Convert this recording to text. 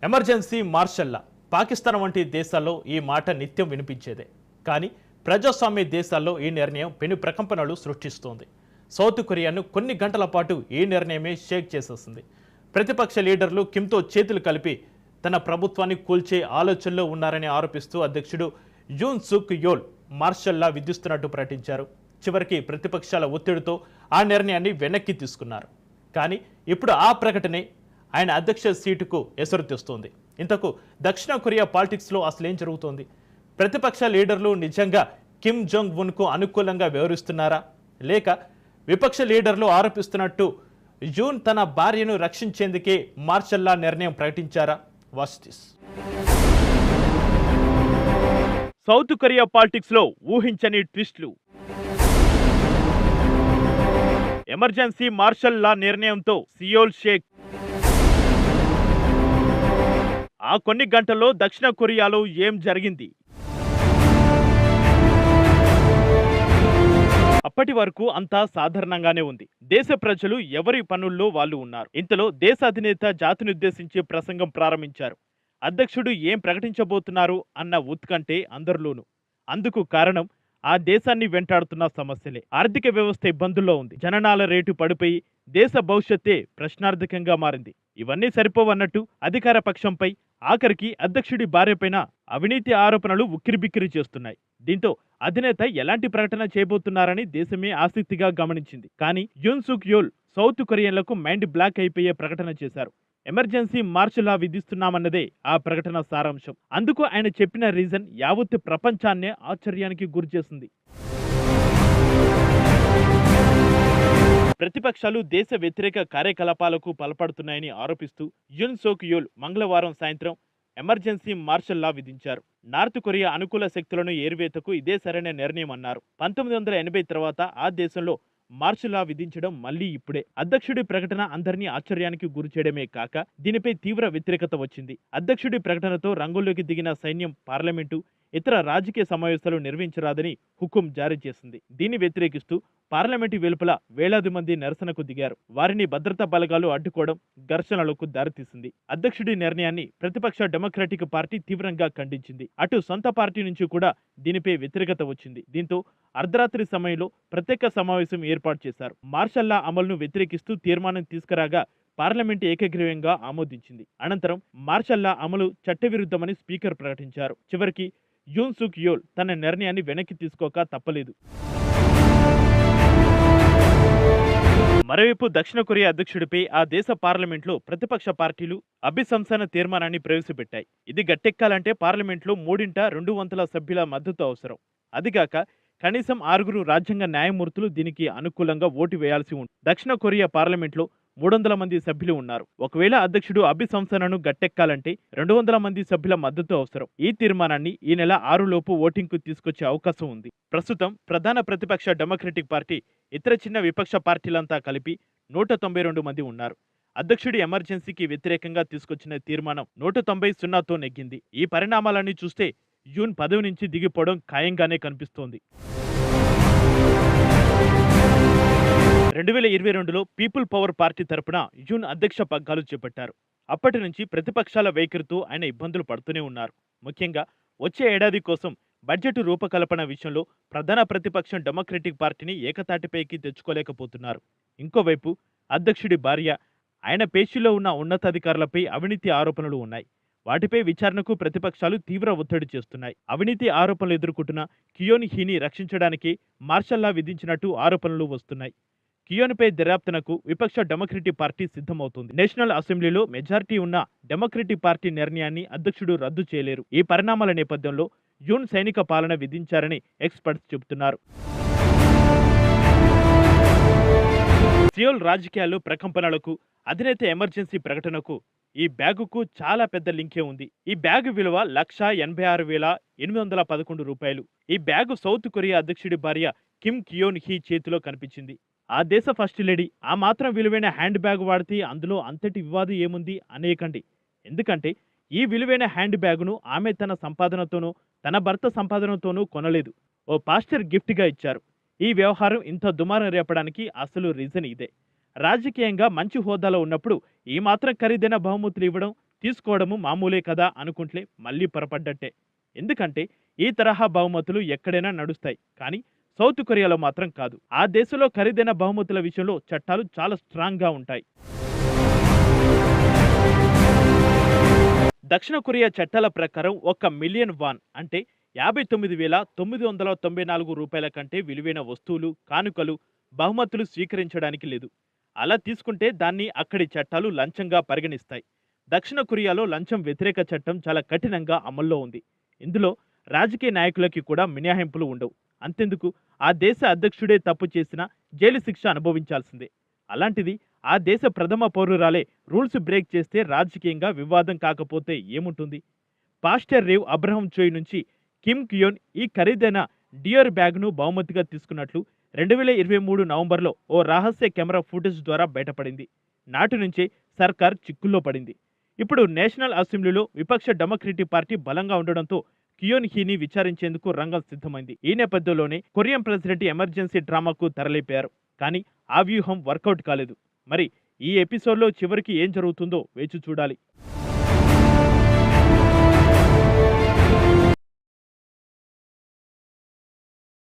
Emergency మార్షల్లా Pakistan వంటి దేశాల్లో ఈ మాట నిత్యం వినిపించేదే. కానీ ప్రజాస్వామ్య దేశాల్లో ఈ నిర్ణయం పెను ప్రకంపనలు సృష్టిస్తోంది. సౌత్ కొరియాను కొన్ని గంటల పాటు ఈ నిర్ణయమే షేక్ చేసేసింది. ప్రతిపక్ష లీడర్లు కిమ్తో చేతులు కలిపి తన ప్రభుత్వాన్ని కూల్చే ఆలోచనలో ఉన్నారని ఆరోపిస్తూ అధ్యక్షుడు యూన్ సుక్ యోల్ మార్షల్లా విధిస్తున్నట్టు ప్రకటించారు. చివరికి ప్రతిపక్షాల ఒత్తిడితో ఆ నిర్ణయాన్ని వెనక్కి తీసుకున్నారు. కానీ ఇప్పుడు ఆ ప్రకటనే ఆయన అధ్యక్ష సీటుకు ఎసరు తెస్తోంది. ఇంతకు దక్షిణ కొరియా పాలిటిక్స్లో అసలేం జరుగుతోంది? ప్రతిపక్ష లీడర్లు నిజంగా కిమ్ జోంగ్ ఉన్కు అనుకూలంగా వ్యవహరిస్తున్నారా, లేక విపక్ష లీడర్లు ఆరోపిస్తున్నట్టు జూన్ తన భార్యను రక్షించేందుకే మార్షల్లా నిర్ణయం ప్రకటించారా? Watch this. సౌత్ కొరియా పాలిటిక్స్లో ఊహించని ట్విస్టులు. ఎమర్జెన్సీ మార్షల్లా నిర్ణయంతో సియోల్ షేక్. ఆ కొన్ని గంటల్లో దక్షిణ కొరియాలో ఏం జరిగింది? అప్పటి వరకు అంతా సాధారణంగానే ఉంది. దేశ ప్రజలు ఎవరి పనుల్లో వాళ్ళు ఉన్నారు. ఇంతలో దేశ అధినేత జాతినుద్దేశించి ప్రసంగం ప్రారంభించారు. అధ్యక్షుడు ఏం ప్రకటించబోతున్నారు అన్న ఉత్కంఠే అందరిలోనూ. అందుకు కారణం ఆ దేశాన్ని వెంటాడుతున్న సమస్యలే. ఆర్థిక వ్యవస్థ ఇబ్బందుల్లో ఉంది. జననాల రేటు పడిపోయి దేశ భవిష్యత్తే ప్రశ్నార్థకంగా మారింది. ఇవన్నీ సరిపోవన్నట్టు అధికార పక్షంపై, ఆఖరికి అధ్యక్షుడి భార్యపైన అవినీతి ఆరోపణలు ఉక్కిరిబిక్కిరి చేస్తున్నాయి. దీంతో అధినేత ఎలాంటి ప్రకటన చేయబోతున్నారని దేశమే ఆసక్తిగా గమనించింది. కానీ యూన్ సుక్ యోల్ సౌత్ కొరియన్లకు మైండ్ బ్లాక్ అయిపోయే ప్రకటన చేశారు. ఎమర్జెన్సీ మార్షల్లా విధిస్తున్నామన్నదే ఆ ప్రకటన సారాంశం. అందుకు ఆయన చెప్పిన రీజన్ యావత్ ప్రపంచాన్నే ఆశ్చర్యానికి గురిచేసింది. ప్రతిపక్షాలు దేశ వ్యతిరేక కార్యకలాపాలకు పాల్పడుతున్నాయని ఆరోపిస్తూ యున్ సోక్ యోల్ మంగళవారం సాయంత్రం ఎమర్జెన్సీ మార్షల్లా విధించారు. నార్త్ కొరియా అనుకూల శక్తులను ఏరివేతకు ఇదే సరైన నిర్ణయం అన్నారు. 1980 తర్వాత ఆ దేశంలో మార్షల్లా విధించడం మళ్లీ ఇప్పుడే. అధ్యక్షుడి ప్రకటన అందరినీ ఆశ్చర్యానికి గురిచేయడమే కాక దీనిపై తీవ్ర వ్యతిరేకత వచ్చింది. అధ్యక్షుడి ప్రకటనతో రంగంలోకి దిగిన సైన్యం, పార్లమెంటు, ఇతర రాజకీయ సమావేశాలు నిర్వహించరాదని హుకుం జారీ చేసింది. దీన్ని వ్యతిరేకిస్తూ పార్లమెంటు వెలుపల వేలాది మంది నిరసనకు దిగారు. వారిని భద్రతా బలగాలు అడ్డుకోవడం ఘర్షణలకు దారితీసింది. అధ్యక్షుడి నిర్ణయాన్ని ప్రతిపక్ష డెమోక్రటిక్ పార్టీ తీవ్రంగా ఖండించింది. అటు సొంత పార్టీ నుంచి కూడా దీనిపై వ్యతిరేకత వచ్చింది. దీంతో అర్ధరాత్రి సమయంలో ప్రత్యేక సమావేశం ఏర్పాటు చేశారు. మార్షల్లా అమలును వ్యతిరేకిస్తూ తీర్మానం తీసుకురాగా పార్లమెంటు ఏకగ్రీవంగా ఆమోదించింది. అనంతరం మార్షల్లా అమలు చట్టవిరుద్ధమని స్పీకర్ ప్రకటించారు. చివరికి యూన్ సుక్ యోల్ తన నిర్ణయాన్ని వెనక్కి తీసుకోక తప్పలేదు. మరోవైపు దక్షిణ కొరియా అధ్యక్షుడిపై ఆ దేశ పార్లమెంట్లో ప్రతిపక్ష పార్టీలు అభిశంసన తీర్మానాన్ని ప్రవేశపెట్టాయి. ఇది గట్టెక్కాలంటే పార్లమెంట్లో 3/2 సభ్యుల మద్దతు అవసరం. అదిగాక కనీసం 6 రాజ్యాంగ న్యాయమూర్తులు దీనికి అనుకూలంగా ఓటు వేయాల్సి ఉంది. దక్షిణ కొరియా పార్లమెంట్లో 300 మంది సభ్యులు ఉన్నారు. ఒకవేళ అధ్యక్షుడు అభిశంసనను గట్టెక్కాలంటే 200 మంది సభ్యుల మద్దతు అవసరం. ఈ తీర్మానాన్ని ఈ నెల 6 లోపు ఓటింగ్ కు తీసుకొచ్చే అవకాశం ఉంది. ప్రస్తుతం ప్రధాన ప్రతిపక్ష డెమోక్రటిక్ పార్టీ, ఇతర చిన్న విపక్ష పార్టీలంతా కలిపి 192 మంది ఉన్నారు. అధ్యక్షుడి ఎమర్జెన్సీకి వ్యతిరేకంగా తీసుకొచ్చిన తీర్మానం 190-0తో నెగ్గింది. ఈ పరిణామాలన్నీ చూస్తే జూన్ పదవి నుంచి దిగిపోవడం ఖాయంగానే కనిపిస్తోంది. 2022లో పీపుల్ పవర్ పార్టీ తరపున యూన్ అధ్యక్ష పగ్గాలు చేపట్టారు. అప్పటి నుంచి ప్రతిపక్షాల వైఖరితో ఆయన ఇబ్బందులు పడుతూనే ఉన్నారు. ముఖ్యంగా వచ్చే ఏడాది కోసం బడ్జెట్ రూపకల్పన విషయంలో ప్రధాన ప్రతిపక్షం డెమోక్రటిక్ పార్టీని ఏకతాటిపైకి తెచ్చుకోలేకపోతున్నారు. ఇంకోవైపు అధ్యక్షుడి భార్య, ఆయన పేషీలో ఉన్న ఉన్నతాధికారులపై అవినీతి ఆరోపణలు ఉన్నాయి. వాటిపై విచారణకు ప్రతిపక్షాలు తీవ్ర ఒత్తిడి చేస్తున్నాయి. అవినీతి ఆరోపణలు ఎదుర్కొంటున్న కియోన్ హీని రక్షించడానికి మార్షల్లా విధించినట్టు ఆరోపణలు వస్తున్నాయి. కియోన్పై దర్యాప్తునకు విపక్ష డెమోక్రటిక్ పార్టీ సిద్ధమవుతుంది. నేషనల్ అసెంబ్లీలో మెజారిటీ ఉన్న డెమోక్రటిక్ పార్టీ నిర్ణయాన్ని అధ్యక్షుడు రద్దు చేయలేరు. ఈ పరిణామాల నేపథ్యంలో యూన్ సైనిక పాలన విధించారని ఎక్స్పర్ట్స్ చెబుతున్నారు. సియోల్ రాజకీయాల్లో ప్రకంపనలకు, అధినేత ఎమర్జెన్సీ ప్రకటనకు ఈ బ్యాగుకు చాలా పెద్ద లింకే ఉంది. ఈ బ్యాగు విలువ 1,86,811 రూపాయలు. ఈ బ్యాగు సౌత్ కొరియా అధ్యక్షుడి భార్య కిమ్ కియోన్ హీ చేతిలో కనిపించింది. ఆ దేశ ఫస్ట్ లేడీ ఆ మాత్రం విలువైన హ్యాండ్ బ్యాగ్ వాడితే అందులో అంతటి వివాదం ఏముంది అనేకండి. ఎందుకంటే ఈ విలువైన హ్యాండ్ బ్యాగును ఆమె తన సంపాదనతోనూ, తన భర్త సంపాదనతోనూ కొనలేదు. ఓ పాస్టర్ గిఫ్ట్గా ఇచ్చారు. ఈ వ్యవహారం ఇంత దుమారం రేపడానికి అసలు రీజన్ ఇదే. రాజకీయంగా మంచి హోదాలో ఉన్నప్పుడు ఈ మాత్రం ఖరీదైన బహుమతులు ఇవ్వడం తీసుకోవడము మామూలే కదా అనుకుంటే మళ్ళీ పొరపడ్డట్టే. ఎందుకంటే ఈ తరహా బహుమతులు ఎక్కడైనా నడుస్తాయి, కానీ సౌత్ కొరియాలో మాత్రం కాదు. ఆ దేశంలో ఖరీదైన బహుమతుల విషయంలో చట్టాలు చాలా స్ట్రాంగ్గా ఉంటాయి. దక్షిణ కొరియా చట్టాల ప్రకారం 1,000,000 వాన్ అంటే 59,994 రూపాయల కంటే విలువైన వస్తువులు, కానుకలు, బహుమతులు స్వీకరించడానికి లేదు. అలా తీసుకుంటే దాన్ని అక్కడి చట్టాలు లంచంగా పరిగణిస్తాయి. దక్షిణ కొరియాలో లంచం వ్యతిరేక చట్టం చాలా కఠినంగా అమల్లో ఉంది. ఇందులో రాజకీయ నాయకులకి కూడా మినహాయింపులు ఉండవు. అంతెందుకు, ఆ దేశ అధ్యక్షుడే తప్పు చేసినా జైలు శిక్ష అనుభవించాల్సిందే. అలాంటిది ఆ దేశ ప్రథమ పౌరురాలే రూల్స్ బ్రేక్ చేస్తే రాజకీయంగా వివాదం కాకపోతే ఏముంటుంది? పాస్టర్ రేవ్ అబ్రహం చోయ్ నుంచి కిమ్ క్యూన్ ఈ ఖరీదైన డియోర్ బ్యాగ్ను బహుమతిగా తీసుకున్నట్లు 2023 నవంబర్లో ఓ రహస్య కెమెరా ఫుటేజ్ ద్వారా బయటపడింది. నాటి నుంచే సర్కార్ చిక్కుల్లో పడింది. ఇప్పుడు నేషనల్ అసెంబ్లీలో విపక్ష డెమోక్రటిక్ పార్టీ బలంగా ఉండడంతో కియోన్ హీని విచారించేందుకు రంగం సిద్ధమైంది. ఈ నేపథ్యంలోనే కొరియన్ ప్రెసిడెంట్ ఎమర్జెన్సీ డ్రామాకు తెరలేపారు. కానీ ఆ వ్యూహం వర్కౌట్ కాలేదు. మరి ఈ ఎపిసోడ్లో చివరికి ఏం జరుగుతుందో వేచి చూడాలి.